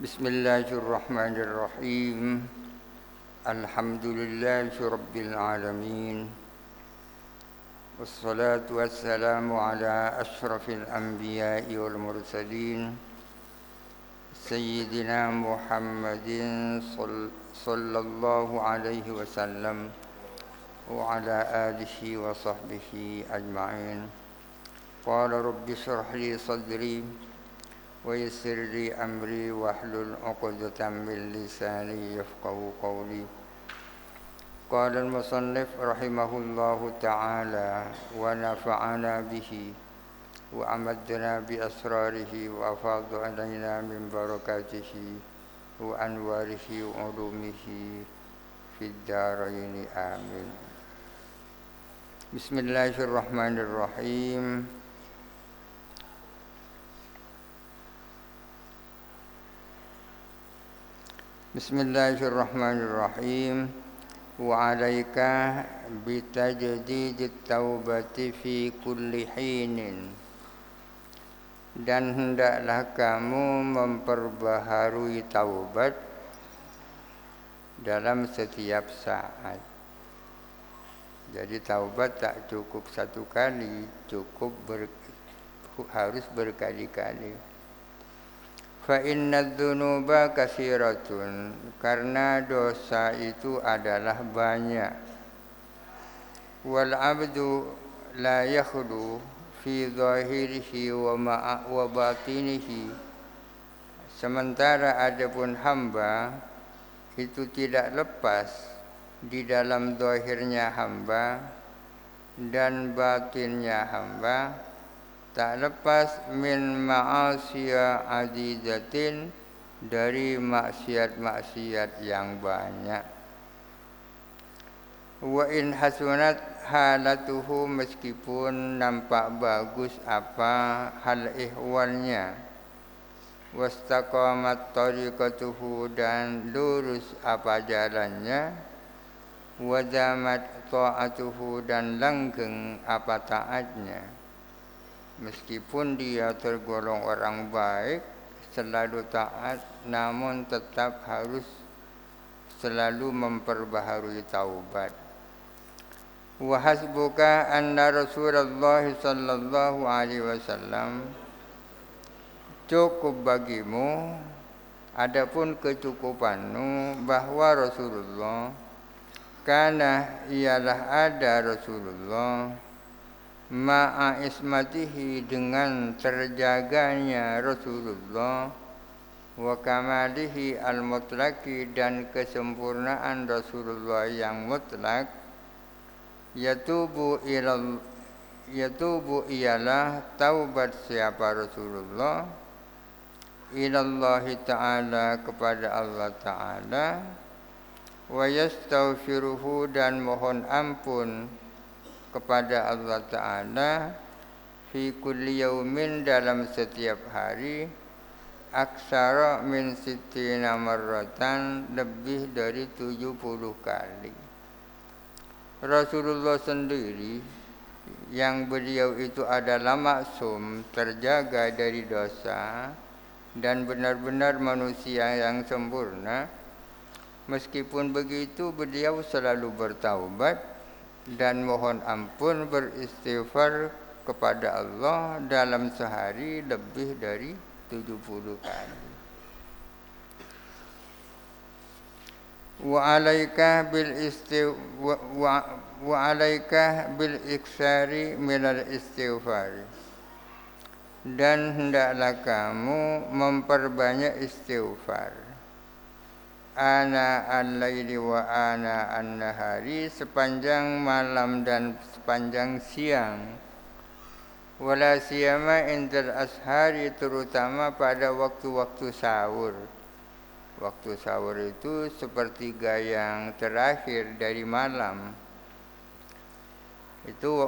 Bismillahirrahmanirrahim. Alhamdulillahi rabbil alamin. Wassalatu wassalamu ala ashrafil anbiya'i wal mursalin Sayyidina Muhammadin sallallahu alaihi wasallam wa ala alihi wa sahbihi ajma'in. Qala rabbi shrah li sadri wa yassir li amri wahlul 'uqdatam min lisani yafqahu qawli. Qala al-musannif rahimahullahu ta'ala wa nafa'ana bihi wa amadna bi asrarihi wa afadha alaina min barakatihi wa anwarihi wa ulumihi fid darain amin. Bismillahirrahmanirrahim. Bismillahirrahmanirrahim. Wa 'alaika bitajdidit taubati fi kulli hinin. Dan hendaklah kamu memperbaharui taubat dalam setiap saat. Jadi taubat tak cukup satu kali, harus berkali-kali. Fa innadz dzunuba katsiratun, karena dosa itu adalah banyak. Wal 'abdu la yakhlu fi zahirihi wa batinihi. Sementara adapun hamba itu tidak lepas di dalam zahirnya hamba dan batinnya hamba, tak lepas min ma'asiya adidatin, dari maksiat-maksiat yang banyak. Wa in hasunat halatuhu, meskipun nampak bagus apa hal ihwalnya. Wastaqamat tariqatuhu, dan lurus apa jalannya. Wadamat ta'atuhu, dan langgeng apa taatnya. Meskipun dia tergolong orang baik, selalu taat, namun tetap harus selalu memperbaharui taubat. Wa hasbuka anna Rasulullah sallallahu alaihi wasallam, cukup bagimu, adapun kecukupanmu, bahwa Rasulullah, karena ialah ada Rasulullah, ma'a ismatihi, dengan terjaganya Rasulullah, wa kamalihi al-mutlaki, dan kesempurnaan Rasulullah yang mutlak. Yatubu ialah taubat siapa Rasulullah, ilallahi ta'ala, kepada Allah ta'ala, wa yastaghfiruhu, dan mohon ampun kepada Allah Ta'ala, fi kulli yaumin, dalam setiap hari, aksara min sittina marratan, lebih dari 70 kali. Rasulullah sendiri, yang beliau itu adalah maksum, terjaga dari dosa, dan benar-benar manusia yang sempurna, meskipun begitu beliau selalu bertaubat dan mohon ampun, beristighfar kepada Allah dalam sehari lebih dari 70 kali. Wa 'alaika bil iksari minal istighfar, dan hendaklah kamu memperbanyak istighfar. Ana al-laili wa ana an-nahari, sepanjang malam dan sepanjang siang. Wala siyama indal ashari, terutama pada waktu-waktu sahur. Waktu sahur itu sepertiga yang terakhir dari malam. Itu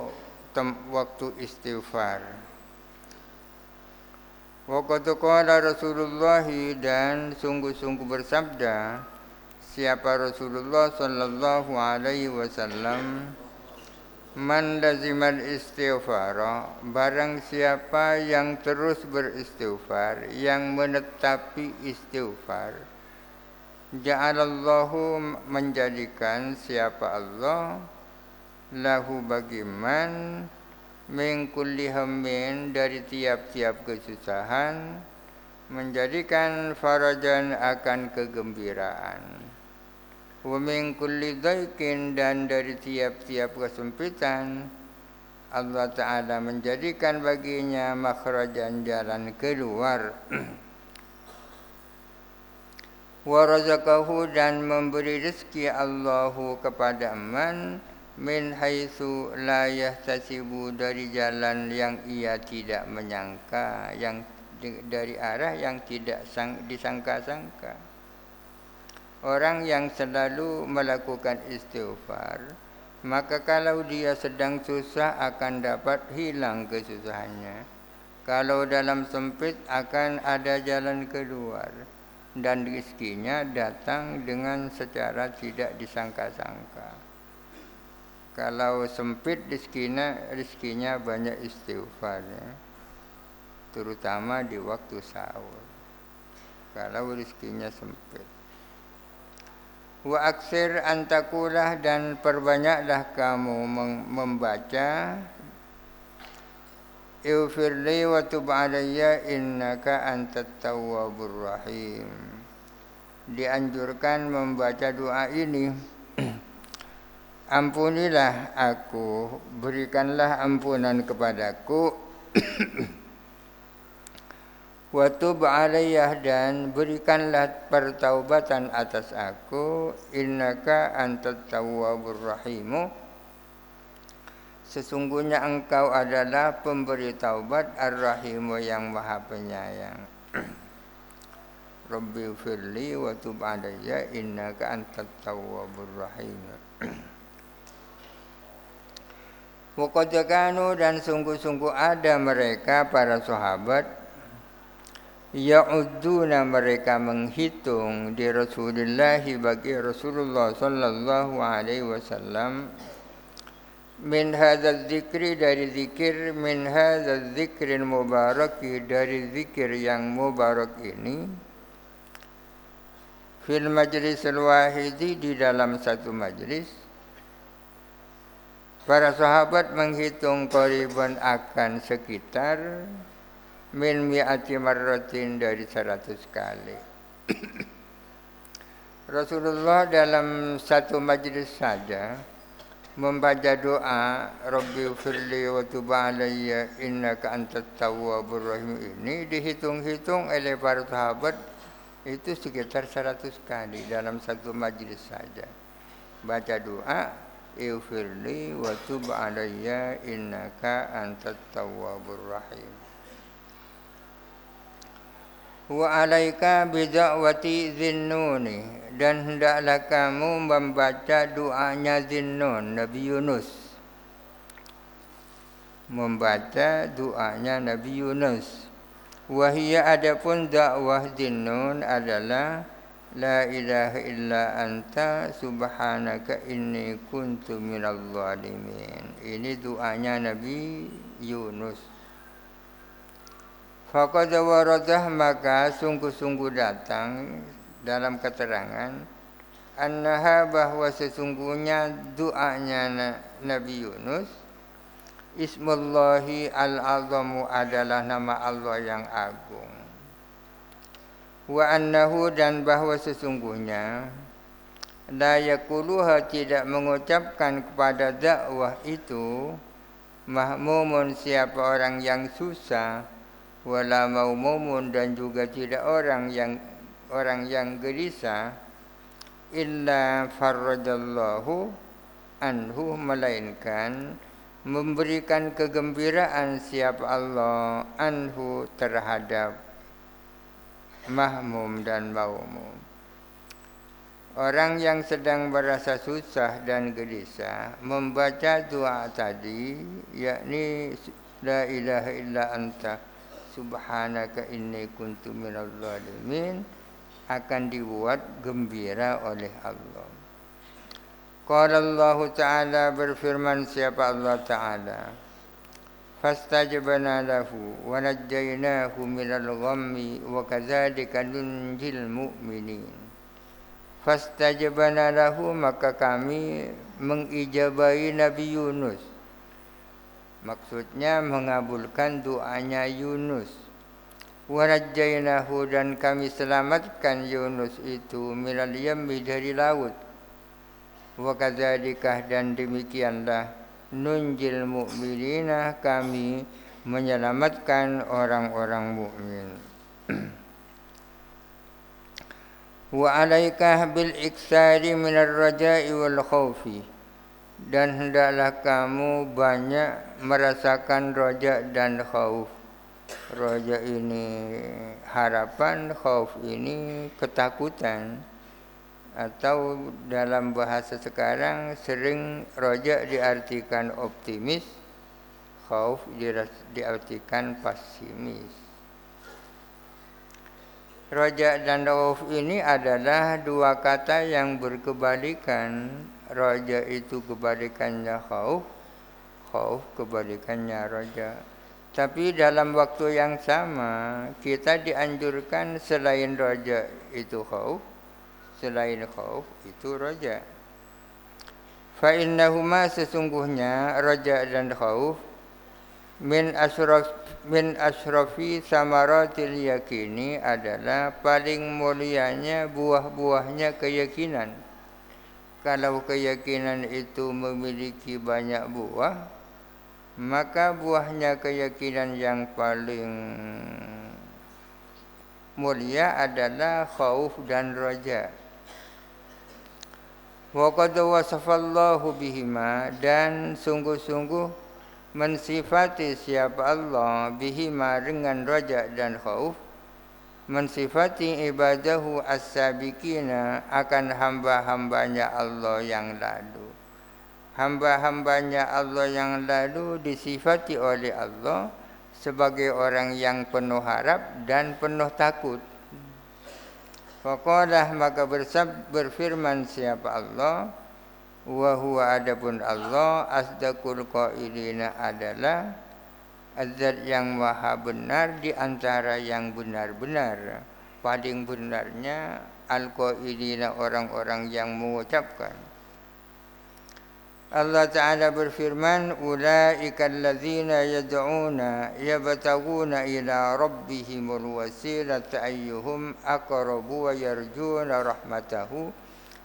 waktu istighfar. Wa qad qala Rasulullah, dan sungguh-sungguh bersabda siapa Rasulullah sallallahu alaihi wasallam, Man lazimal istighfara, barang siapa yang terus beristighfar, yang menetapi istighfar, ja'alallahu menjadikan siapa Allah lahu bagi man min kulli hammin dari tiap-tiap kesusahan, menjadikan farajan akan kegembiraan. Wa min kulli dhaikin dan dari tiap-tiap kesempitan Allah Ta'ala menjadikan baginya makhrajan jalan keluar. Wa razaqahu dan memberi rezeki Allahu kepada man min haitsu la yahtasibu dari jalan yang ia tidak menyangka, yang dari arah yang tidak disangka-sangka. Orang yang selalu melakukan istighfar, maka kalau dia sedang susah akan dapat hilang kesusahannya. Kalau dalam sempit akan ada jalan keluar. Dan rezekinya datang dengan secara tidak disangka-sangka. Kalau sempit rezekinya banyak istighfar, ya. Terutama di waktu sahur. Kalau rezekinya sempit. Wa aksir antakulah dan perbanyaklah kamu membaca Ighfirli wa tub alayya innaka antat tawwabur rahim. Dianjurkan membaca doa ini. Ampunilah aku, berikanlah ampunan kepadaku. Wa tub alayya dan berikanlah pertaubatan atas aku. Innaka antat tawwabur rahimu. Sesungguhnya engkau adalah pemberi taubat ar-rahimu yang maha penyayang. Rabbi firli wa tub alayya innaka antat tawwabur rahim. Wa qad kanu dan sungguh-sungguh ada mereka para sahabat ya'udduna mereka menghitung di Rasulullah bagi Rasulullah sallallahu alaihi wasallam min hadzal dzikri dari zikir min hadzal dzikril mubaraki dari zikir yang mubarak ini fil majlisil wahidi di dalam satu majlis. Para sahabat menghitung qariban akan sekitar min mi'ati marratin dari 100 kali. Rasulullah dalam satu majlis saja membaca doa Rabbi firli wa tub alayya innaka antat tawwabur rahim ini dihitung-hitung oleh para sahabat itu sekitar 100 kali dalam satu majlis saja. Baca doa Ighfirli wa tub alayya innaka antat tawwabur rahim. Wa alaika bida'wati Zinnuni dan hendaklah kamu membaca doanya Zinnun, Nabi Yunus. Membaca doanya Nabi Yunus. Wahia adapun dakwah Zinnun adalah La ilaha illa anta subhanaka inni kuntu minadh dhalimin. Ini doanya Nabi Yunus. Faqad waradah maka sungguh-sungguh datang dalam keterangan annaha bahwa sesungguhnya doanya Nabi Yunus Ismullahi al-azamu adalah nama Allah yang agung. Wa annahu dan bahwa sesungguhnya la yaquluha tidak mengucapkan kepada dakwah itu mahmumun siapa orang yang susah wala maumumun dan juga tidak orang yang gelisah illa farrajallahu anhu melainkan memberikan kegembiraan siapa Allah anhu terhadap mahmum dan maumum. Orang yang sedang merasa susah dan gelisah membaca doa tadi yakni la ilaha illa anta subhanaka inni kuntu minadh dhalimin akan dibuat gembira oleh Allah. Qala Allah Ta'ala berfirman siapa Allah Ta'ala. Fastajabna lahu wa najjaynahu minal ghammi wa kadzalika nunjil mu'minin. Fastajabna lahu maka kami mengijabahi Nabi Yunus. Maksudnya mengabulkan doanya Yunus. Wa najjaynahu dan kami selamatkan Yunus itu minal yammi dari laut. Wa kadzalika dan demikianlah nunjil mu'minina kami menyelamatkan orang-orang mukmin. Wa alaika bil iksari minar raja'i wal khaufi dan hendaklah kamu banyak merasakan raja dan khauf. Raja ini harapan, khauf ini ketakutan. Atau dalam bahasa sekarang sering roja diartikan optimis, khauf diartikan pesimis. Roja dan khauf ini adalah dua kata yang berkebalikan. Roja itu kebalikannya khauf, khauf kebalikannya roja. Tapi dalam waktu yang sama kita dianjurkan selain roja itu khauf, selain khauf itu raja. Fa innahuma sesungguhnya raja dan khauf min asrafi samaratil yakini adalah paling mulianya buah-buahnya keyakinan. Kalau keyakinan itu memiliki banyak buah, maka buahnya keyakinan yang paling mulia adalah khauf dan raja. Wa qad wasafallahu bihima dan sungguh-sungguh mensifati siapa Allah bihima dengan raja dan khauf, mensifati ibadahu as-sabiqina akan hamba-hambanya Allah yang lalu. Hamba-hambanya Allah yang lalu disifati oleh Allah sebagai orang yang penuh harap dan penuh takut. Faqalah maka berfirman siapa Allah, wa huwa adapun Allah asdaqul qailina adalah azat yang maha benar di antara yang benar-benar. Paling benarnya al-qailina orang-orang yang mengucapkan. Allah Ta'ala berfirman, ulaika alladzina yad'una yabtaguna ila rabbihimul wasilata ayyuhum aqrabu wa yarjuna rahmatahu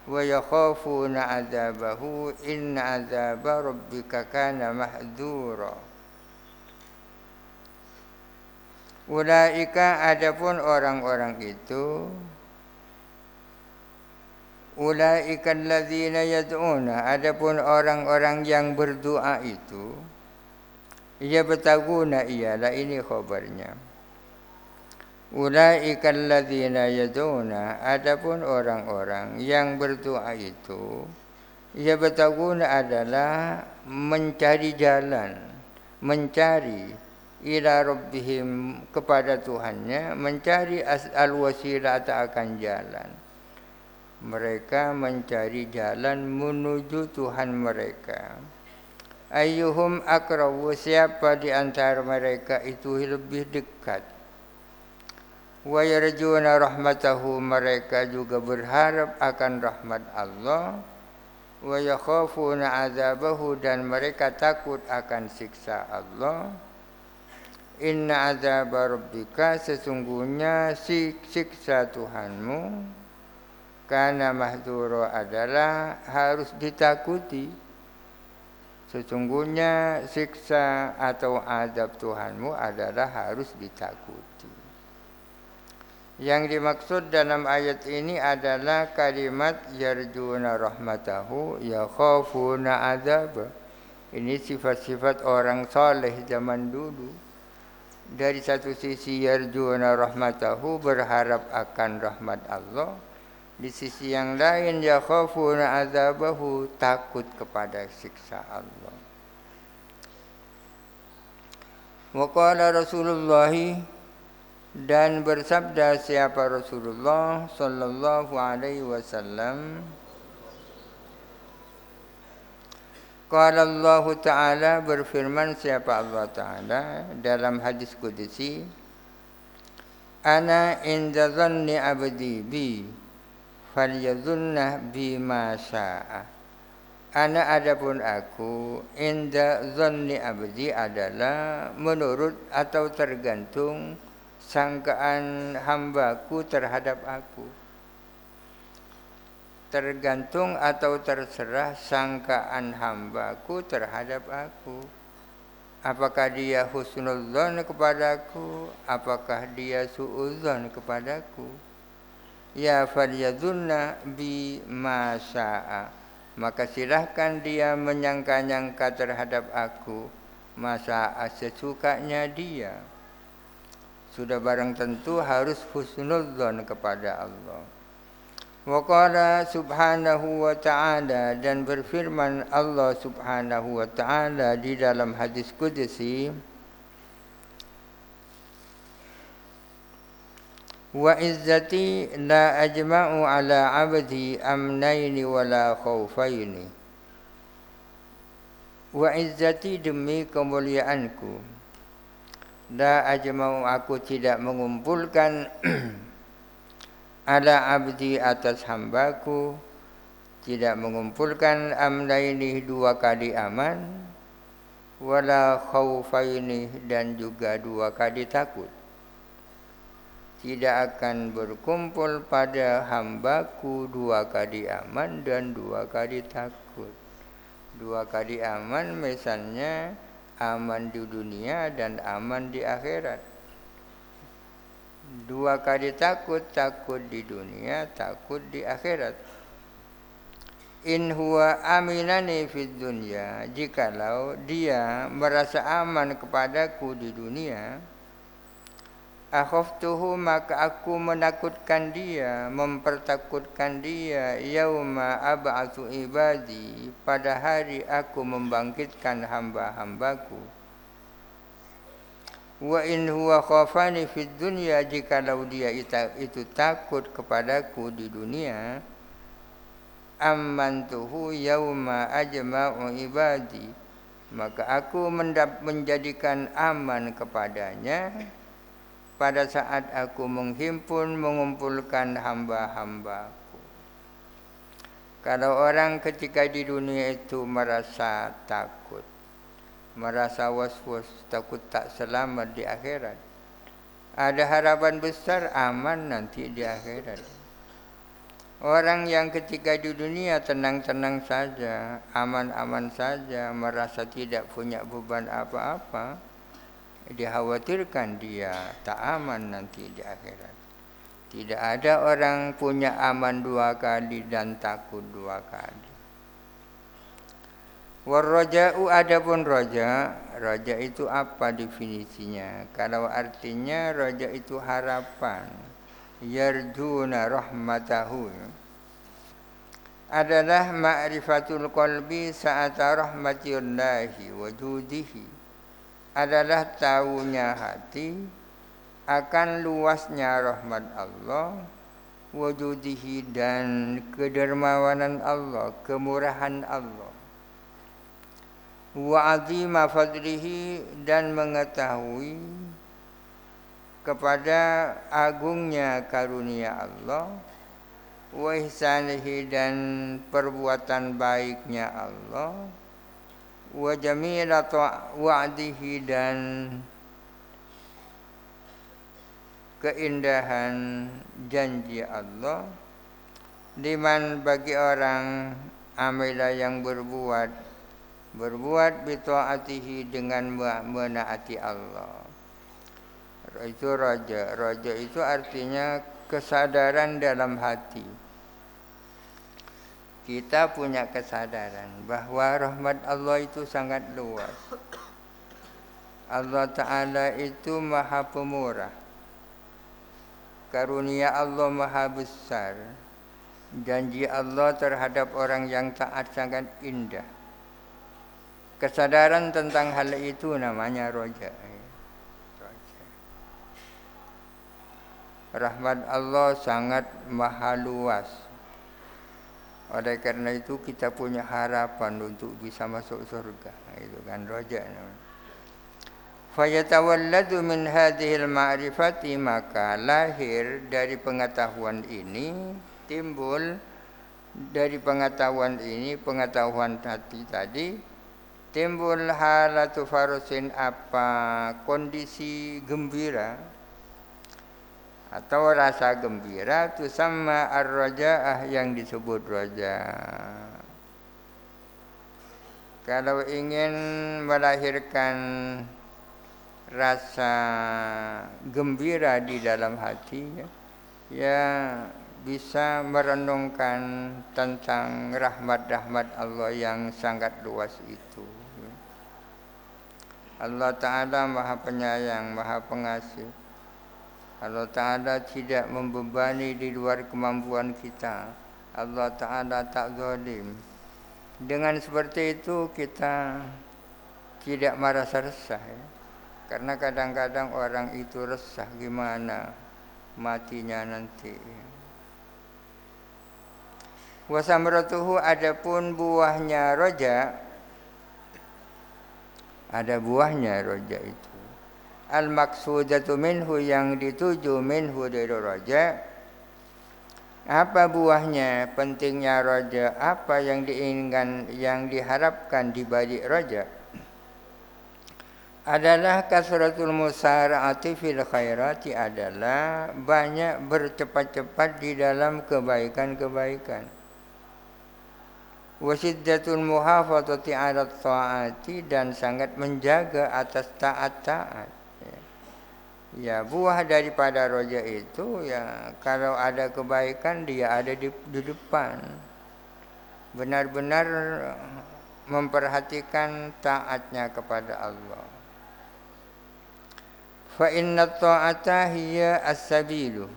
wa yakhafuna adzabahu inna adzaba rabbika kana mahdura. Ulaika adapun orang-orang itu, ulaika alladzina yad'una adapun orang-orang yang berdoa itu, yabtaguna ialah ini khabarnya. Ulaika alladzina yad'una adapun orang-orang yang berdoa itu, yabtaguna adalah mencari jalan, mencari ila rabbihim kepada Tuhannya, mencari al-wasilah akan jalan. Mereka mencari jalan menuju Tuhan mereka. Ayyuhum aqrabu siapa di antara mereka itu lebih dekat. Wa yarjuna rahmatahu mereka juga berharap akan rahmat Allah. Wa yakhafuna azabahu dan mereka takut akan siksa Allah. Inna azaba rabbika sesungguhnya siksa Tuhanmu karena mahdura adalah harus ditakuti. Sesungguhnya siksa atau azab Tuhanmu adalah harus ditakuti. Yang dimaksud dalam ayat ini adalah kalimat yarjuna rahmatahu yakhafuna azab. Ini sifat-sifat orang saleh zaman dulu. Dari satu sisi yarjuna rahmatahu berharap akan rahmat Allah. Di sisi yang lain yakhafuna azabahu takut kepada siksa Allah. Wa qala Rasulullah dan bersabda siapa Rasulullah sallallahu alaihi wasallam, Qala Allah Ta'ala, berfirman siapa Allah Ta'ala dalam hadis qudsi, ana inda dhanni abdi bi falyadhunnah bima sya'a. Ana adapun aku, inda dhanni abdi adalah menurut atau tergantung sangkaan hambaku terhadap aku. Tergantung atau terserah sangkaan hambaku terhadap aku. Apakah dia husnudzon kepadaku, apakah dia suudzon kepadaku. Ya falyadhunna bi ma syaa. Maka silahkan dia menyangka-nyangka terhadap aku masa sesukanya dia. Sudah barang tentu harus husnudzon kepada Allah. Wa qala subhanahu wa ta'ala, dan berfirman Allah subhanahu wa ta'ala di dalam hadis qudsi, wa izzati la ajma'u ala abdi amnaini wala khawfaini. Wa izzati, demi kemuliaanku, la ajma'u, aku tidak mengumpulkan ala abdi, atas hambaku, tidak mengumpulkan amnaini, dua kali aman, wala khaufaini, dan juga dua kali takut. Tidak akan berkumpul pada hambaku dua kali aman dan dua kali takut. Dua kali aman misalnya aman di dunia dan aman di akhirat. Dua kali takut, takut di dunia, takut di akhirat. In huwa aminani fid dunya, jikalau dia merasa aman kepadaku di dunia, akhaftuhu, maka aku menakutkan dia, mempertakutkan dia, yauma ab'atsu ibadi, pada hari aku membangkitkan hamba-hambaku. Wa in huwa khafani fid dunya, jikalau dia itu takut kepadaku di dunia, amantuhu yauma ajma'u ibadi, maka aku menjadikan aman kepadanya pada saat aku mengumpulkan hamba-hambaku. Kalau orang ketika di dunia itu merasa takut, merasa was-was, takut tak selamat di akhirat, ada harapan besar aman nanti di akhirat. Orang yang ketika di dunia tenang-tenang saja, aman-aman saja, merasa tidak punya beban apa-apa, dikhawatirkan dia tak aman nanti di akhirat. Tidak ada orang punya aman dua kali dan takut dua kali. Warraja'u, adapun raja, raja itu apa definisinya? Kalau artinya raja itu harapan, yarjuna rahmatahu, adalah ma'rifatul qalbi sa'ata rahmatillahi wa judihi, adalah tahunya hati akan luasnya rahmat Allah, wa judihi, dan kedermawanan Allah, kemurahan Allah, wa azima fadlihi, dan mengetahui kepada agungnya karunia Allah, wa ihsanihi, dan perbuatan baiknya Allah, wa jamila wa'dihi, dan keindahan janji Allah, liman, bagi orang, amila, yang berbuat bita'atihi, dengan menaati Allah. Itu raja. Raja itu artinya kesadaran dalam hati. Kita punya kesadaran bahwa rahmat Allah itu sangat luas. Allah Ta'ala itu maha pemurah. Karunia Allah maha besar. Janji Allah terhadap orang yang taat sangat indah. Kesadaran tentang hal itu namanya roja. Rahmat Allah sangat maha luas. Oleh karena itu kita punya harapan untuk bisa masuk surga. Itu kan roja. Fayatawalladu min hadhil ma'rifati, maka lahir dari pengetahuan ini, timbul dari pengetahuan ini, pengetahuan hati tadi, timbul halatu farusin, apa kondisi gembira atau rasa gembira, itu sama ar-raja'ah, yang disebut raja. Kalau ingin melahirkan rasa gembira di dalam hati, ya bisa merenungkan tentang rahmat-rahmat Allah yang sangat luas itu. Allah Ta'ala Maha Penyayang, Maha Pengasih. Allah Ta'ala tidak membebani di luar kemampuan kita. Allah Ta'ala tak zalim. Dengan seperti itu kita tidak merasa resah, ya. Karena kadang-kadang orang itu resah gimana matinya nanti. Wasamratuhu, adapun buahnya roja, ada buahnya roja itu. Al-maksudatu minhu, yang dituju minhu dari roja. Apa buahnya, pentingnya roja, apa yang diinginkan, yang diharapkan di balik roja? Adalah kasratul musara'ati fil khairati, adalah banyak bercepat-cepat di dalam kebaikan-kebaikan. Wasiddatul muhafadzati 'ala ta'ati, dan sangat menjaga atas taat-taat. Ya, buah daripada roja itu, ya kalau ada kebaikan dia ada di depan. Benar-benar memperhatikan taatnya kepada Allah. Fa inna ta'ata hiya as-sabilu,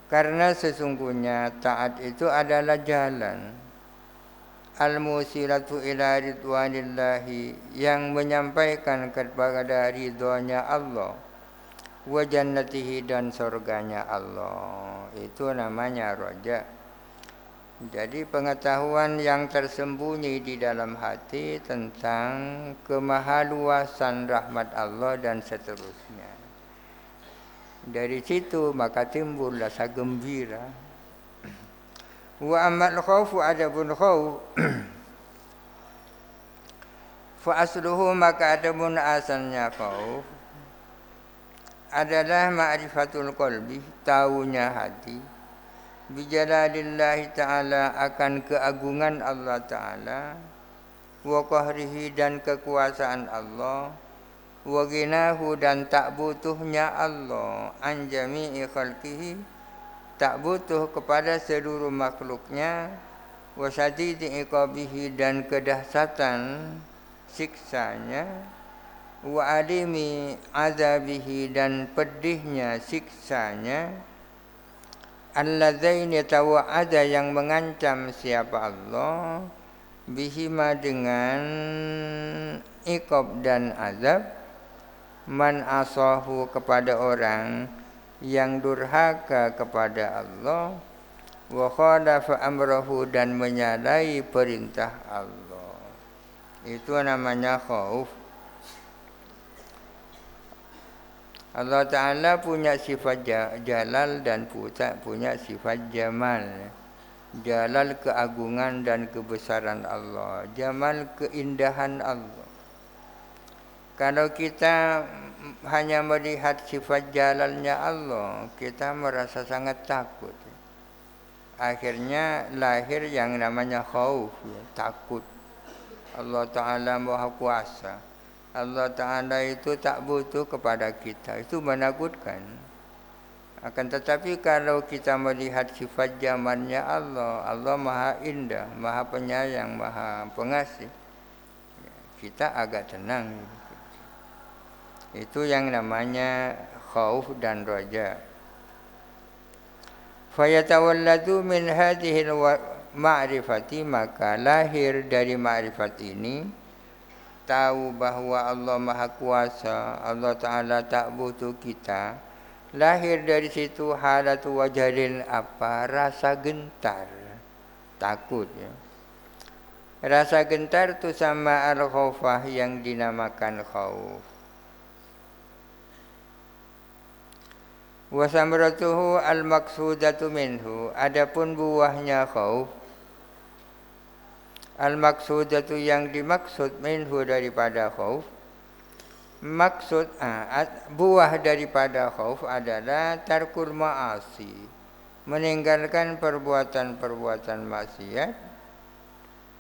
karena sesungguhnya taat itu adalah jalan. Al-musilatu ila ridwanillahi, yang menyampaikan kepada ridhonya Allah, wa jannatihi, dan surganya Allah. Itu namanya roja. Jadi pengetahuan yang tersembunyi di dalam hati tentang kemahaluasan rahmat Allah dan seterusnya. Dari situ maka timbul rasa gembira. Wa amal khaufu, adapun khauf, fa asluhu, maka adapun asalnya khauf adalah ma'rifatul qalbi, tahunya hati, bijalalillahi ta'ala, akan keagungan Allah Ta'ala, wa qahrihi, dan kekuasaan Allah, wa ghinahu, dan tak butuhnya Allah, an jami'i khalqihi, tak butuh kepada seluruh makhluknya, wa syadidi iqabihi, dan kedahsatan siksanya, wa alimi azabihi, dan pedihnya siksanya, alladzaini tawa'ada, yang mengancam siapa Allah, bihima, dengan iqab dan azab, man asahu, kepada orang yang durhaka kepada Allah, wa khalafa amrahu, dan menyalahi perintah Allah. Itu namanya khauf. Allah Ta'ala punya sifat jalal dan punya sifat jamal. Jalal keagungan dan kebesaran Allah, jamal keindahan Allah. Kalau kita hanya melihat sifat jalalnya Allah, kita merasa sangat takut. Akhirnya lahir yang namanya khauf, takut. Allah Ta'ala Maha Kuasa. Allah Ta'ala itu tak butuh kepada kita. Itu menakutkan. Akan tetapi kalau kita melihat sifat jamalnya Allah, Allah Maha Indah, Maha Penyayang, Maha Pengasih, kita agak tenang. Itu yang namanya khauf dan raja. Fayatawalladu min hadhil ma'rifati, maka lahir dari ma'rifat ini, tahu bahwa Allah Maha Kuasa, Allah Ta'ala tak butuh kita. Lahir dari situ halatu wajalin, apa, rasa gentar. takut ya. Rasa gentar itu sama al-khaufah yang dinamakan khauf. Wa samratuhu al-maqsudatu minhu. Adapun buahnya khauf, al-maqsudatu yang dimaksud minhu daripada khauf. Maksud buah daripada khauf adalah tarkul ma'asi, meninggalkan perbuatan-perbuatan maksiat.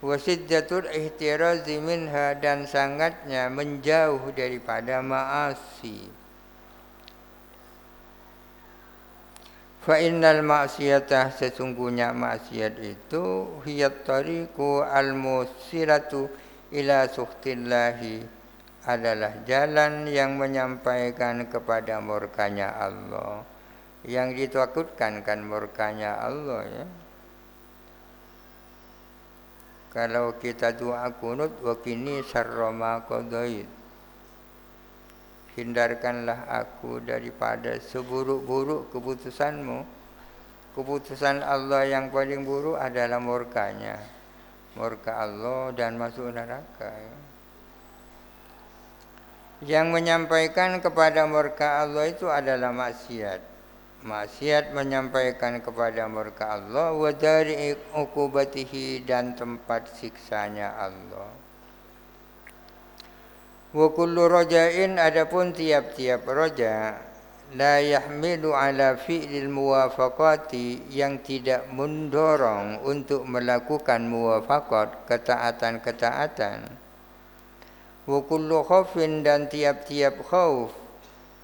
Wa siddatul ihtirazi minha, dan sangatnya menjauh daripada ma'asi. Fa innal ma'siyatah, sesungguhnya maksiat itu hiyat tariqu al-musiratu ila sukhtillahi, adalah jalan yang menyampaikan kepada murkanya Allah. Yang ditakutkan kan murkanya Allah ya. Kalau kita doa kunut, wa qini syarra ma qadait, hindarkanlah aku daripada seburuk-buruk keputusanmu. Keputusan Allah yang paling buruk adalah murkanya, murka Allah dan masuk neraka ya. Yang menyampaikan kepada murka Allah itu adalah maksiat. Maksiat menyampaikan kepada murka Allah, wa dari uqubatihi, dan tempat siksanya Allah. Wa kullu raja'in, adapun tiap-tiap raja, la yahmilu ala fi'lil muwafaqati, yang tidak mendorong untuk melakukan muwafaqat, ketaatan-ketaatan. Wa kullu khaufin, dan tiap-tiap khauf,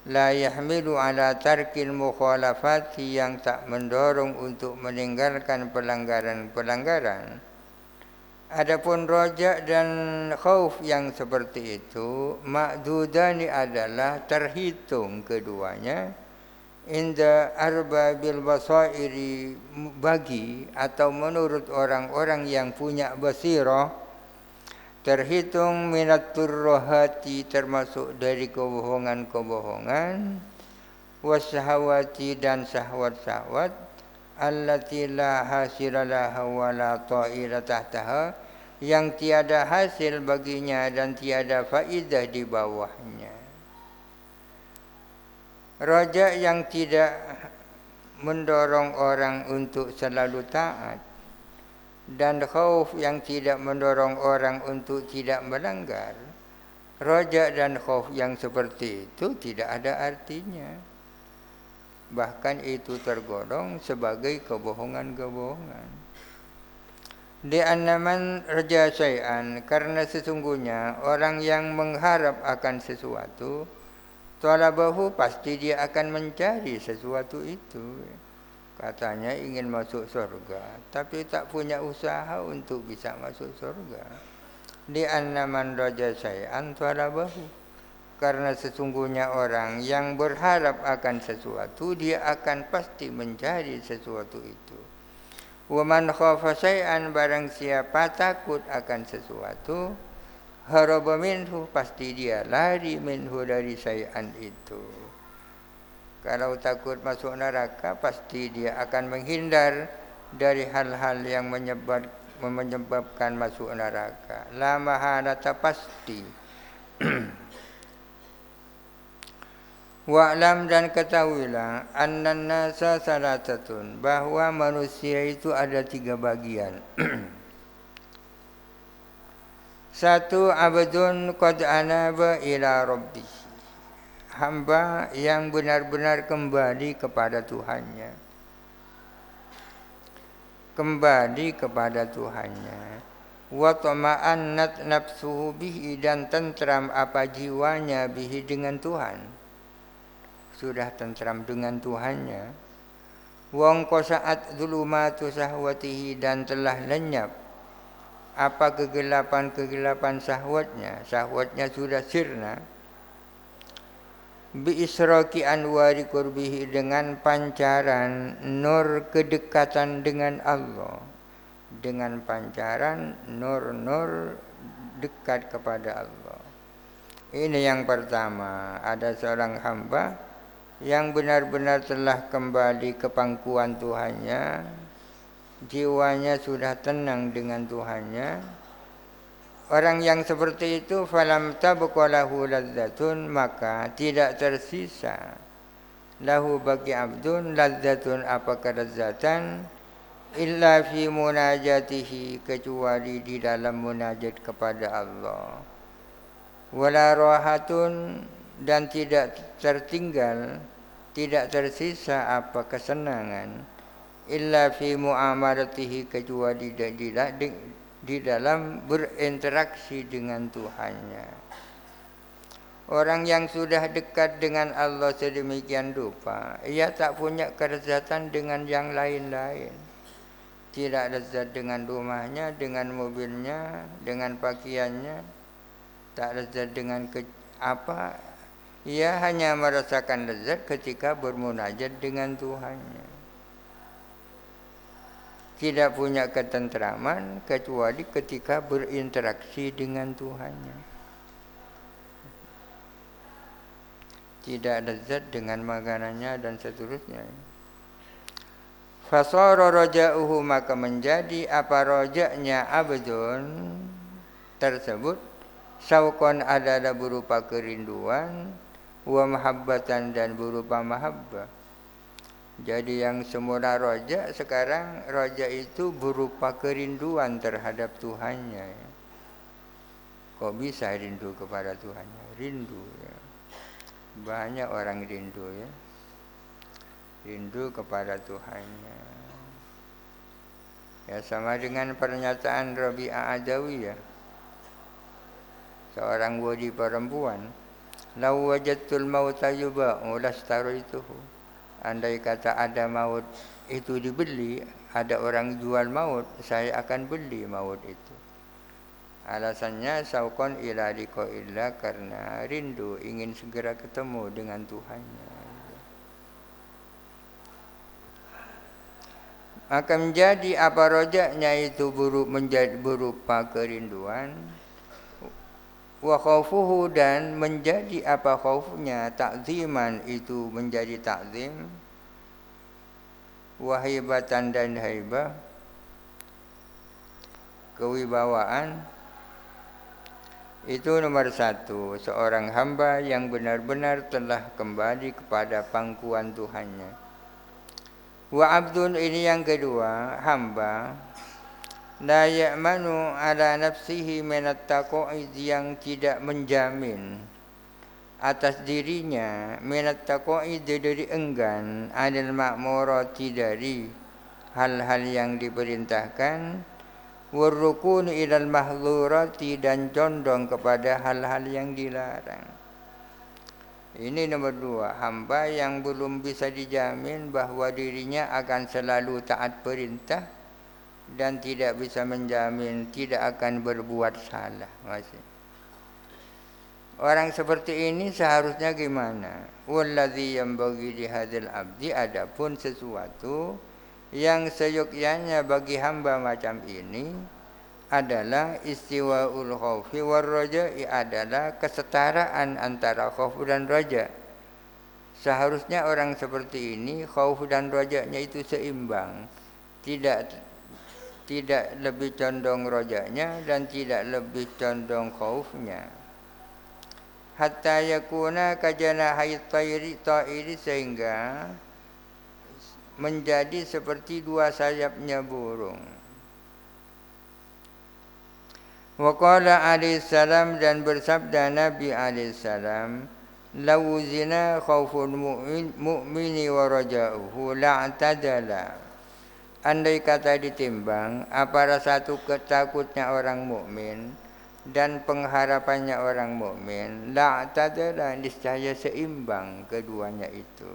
la yahmilu ala tarkil mukhalafati, yang tak mendorong untuk meninggalkan pelanggaran-pelanggaran. Adapun roja dan khauf yang seperti itu, ma'dudani, adalah terhitung keduanya, inda arbabil basairi, bagi atau menurut orang-orang yang punya basirah, terhitung minat turrohati, termasuk dari kebohongan-kebohongan, wasyahawati, dan syahwat-syahwat, allati la hasiralaha wa la ta'ila tahtaha, yang tiada hasil baginya dan tiada faidah di bawahnya. Raja yang tidak mendorong orang untuk selalu taat, dan khauf yang tidak mendorong orang untuk tidak melanggar. Raja dan khauf yang seperti itu tidak ada artinya. Bahkan itu tergolong sebagai kebohongan-kebohongan. Di annaman raja syai'an, karena sesungguhnya orang yang mengharap akan sesuatu, talabahu, pasti dia akan mencari sesuatu itu. Katanya ingin masuk surga, tapi tak punya usaha untuk bisa masuk surga. Di annaman raja syai'an talabahu, karena sesungguhnya orang yang berharap akan sesuatu, dia akan pasti mencari sesuatu itu. Wa man khafa syai'an, barang siapa takut akan sesuatu, haraba minhu, pasti dia lari minhu, dari syai'an itu. Kalau takut masuk neraka, pasti dia akan menghindar dari hal-hal yang menyebabkan masuk neraka. La mahalata, pasti. Wa'lam, dan ketahuilah, annan nasa salatatun, bahwa manusia itu ada 3 bagian. Satu, abdun qad anaba ila rabbih, hamba yang benar-benar kembali kepada Tuhannya. Kembali kepada Tuhannya. Wa tama'annat nafsuhu bihi, dan tentram apa jiwanya bihi, dengan Tuhan. Sudah tentram dengan Tuhannya. Wong qasaat zulumatu sahwatihi, dan telah lenyap apa kegelapan-kegelapan syahwatnya. Syahwatnya sudah sirna. Bi israki anwari qurbihi, dengan pancaran nur kedekatan dengan Allah. Dengan pancaran nur-nur dekat kepada Allah. Ini yang pertama, ada seorang hamba yang benar-benar telah kembali ke pangkuan Tuhannya, jiwanya sudah tenang dengan Tuhannya, orang yang seperti itu falam tabqa lahu ladzatun, maka tidak tersisa lahu bagi abdun ladzatun apa kelezatan illa fi munajatihi, kecuali di dalam munajat kepada Allah, wala rahatun, dan tidak tertinggal, tidak tersisa apa kesenangan illa fi muamalatihi, kecuali di dalam berinteraksi dengan Tuhannya. Orang yang sudah dekat dengan Allah sedemikian rupa, ia tak punya kelezatan dengan yang lain-lain. Tidak lezat dengan rumahnya, dengan mobilnya, dengan pakaiannya, tak lezat dengan apa. Ia hanya merasakan lezat ketika bermunajat dengan Tuhannya. Tidak punya ketentraman kecuali ketika berinteraksi dengan Tuhannya. Tidak lezat dengan makanannya dan seterusnya. Fasara raja'uhu, maka menjadi apa rojaknya abdun tersebut syauqan adalah berupa kerinduan, wa mahabbatan dan berupa mahabbah. Jadi yang semula roja, sekarang roja itu berupa kerinduan terhadap Tuhannya. Kok bisa rindu kepada Tuhannya? Rindu ya. Banyak orang rindu ya. Rindu kepada Tuhannya. Ya sama dengan pernyataan Rabi'ah Adawiyah, seorang wali perempuan, "Lau wajadtul mauta yuba'u lastaruituhu." Andai kata ada maut itu dibeli, ada orang jual maut, saya akan beli maut itu. Alasannya saukon ila liqa'illah, karena rindu ingin segera ketemu dengan Tuhannya. Maka menjadi apa rojaknya itu menjadi berupa kerinduan, wa khaufuhu, dan menjadi apa khaufnya, takziman itu menjadi takzim, wa haibatan dan haibah, kewibawaan. Itu nomor satu, seorang hamba yang benar-benar telah kembali kepada pangkuan Tuhannya. Wa abdun, ini yang kedua, hamba la ya'manu ala nafsihi minat taqa'id, yang tidak menjamin atas dirinya minat taqa'id, dari enggan, anil ma'murati, dari hal-hal yang diperintahkan, warrukun ilal mahdzurati, dan condong kepada hal-hal yang dilarang. Ini nomor dua, hamba yang belum bisa dijamin bahwa dirinya akan selalu taat perintah, dan tidak bisa menjamin tidak akan berbuat salah. Masih. Orang seperti ini seharusnya gimana? Wallazi yanbaghi li hadzal abdi, adapun sesuatu yang seyogyanya bagi hamba macam ini adalah istiwaul khaufi war raja'i, adalah kesetaraan antara khauf dan raja. Seharusnya orang seperti ini khauf dan rajanya itu seimbang. Tidak lebih condong rojanya dan tidak lebih condong khaufnya. Hatta yakuna kajanahi ta'iri, sehingga menjadi seperti dua sayapnya burung. Wa qala alaihi salam, dan bersabda Nabi alaihi salam, "Law zina khauful mu'mini wa raja'uhu la'tadala." Andai kata ditimbang apa rasa takutnya orang mukmin dan pengharapannya orang mukmin, la'tadala, niscaya seimbang keduanya itu.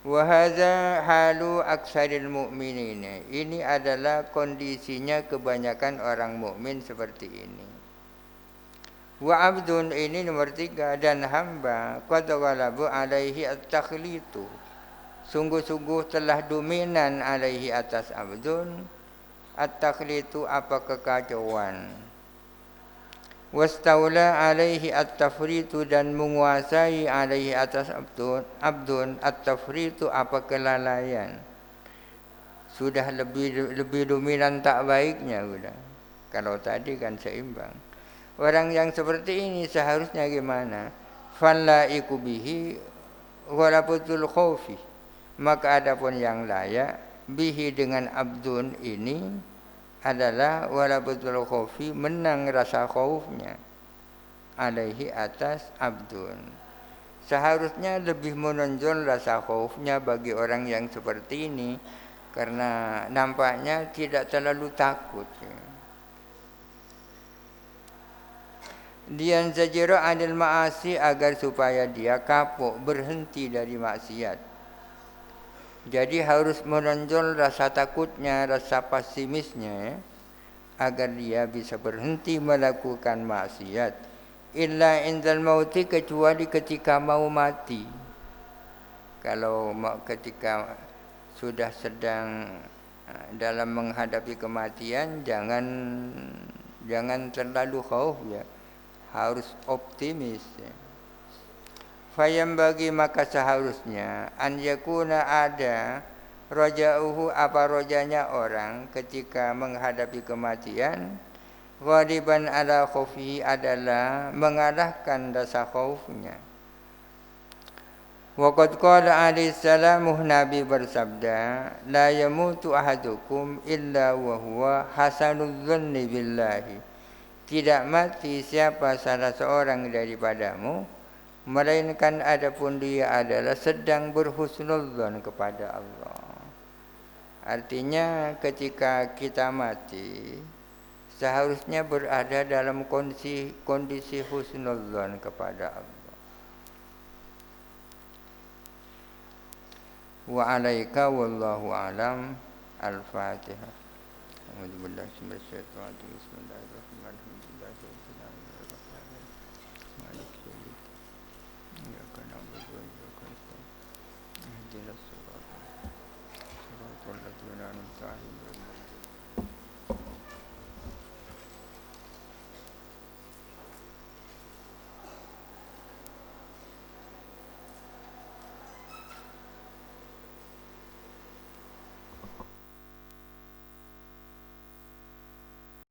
Wa hadza halu aksaril mu'minin, ini adalah kondisinya kebanyakan orang mukmin seperti ini. Wa abdun, ini nomor tiga, dan hamba qad ghalabu alaihi at-takhlitu, sungguh-sungguh telah dominan alaihi atas abdun at-takhlitu, apa kekacauan. Wastaula alaihi at-tafritu, dan menguasai alaihi atas abdun at-tafritu, apa kelalaian. sudah lebih dominan tak baiknya udah. Kalau tadi kan seimbang. Orang yang seperti ini seharusnya gimana? Fallaiku bihi walabutul khaufi. Maka adapun yang layak bihi dengan abdun ini adalah walabutul khaufi, menang rasa khaufnya alaihi atas abdun. Seharusnya lebih menonjol rasa khaufnya bagi orang yang seperti ini karena nampaknya tidak terlalu takut. Dian zajira anil ma'asi, agar supaya dia kapok berhenti dari maksiat. Jadi harus menonjol rasa takutnya, rasa pesimisnya ya, agar dia bisa berhenti melakukan maksiat. Illa indal mauti, kecuali ketika mau mati. Kalau ketika sudah sedang dalam menghadapi kematian, jangan terlalu khauf ya. Harus optimis ya. Fayam bagi, maka seharusnya an yakuna ada roja'uhu, apa rojanya orang ketika menghadapi kematian, ghaliban ala khaufihi, adalah mengalahkan rasa khaufnya. Waqad qala alaihi salamu, Nabi bersabda, la yamutu ahadukum illa wa huwa hasanul dhanni billahi, tidak mati siapa salah seorang daripadamu melainkan adapun dia adalah sedang berhusnudzon kepada Allah. Artinya ketika kita mati seharusnya berada dalam kondisi husnudzon kepada Allah. Wa alaika wallahu alam. Al-Fatihah. Bismillahirrahmanirrahim.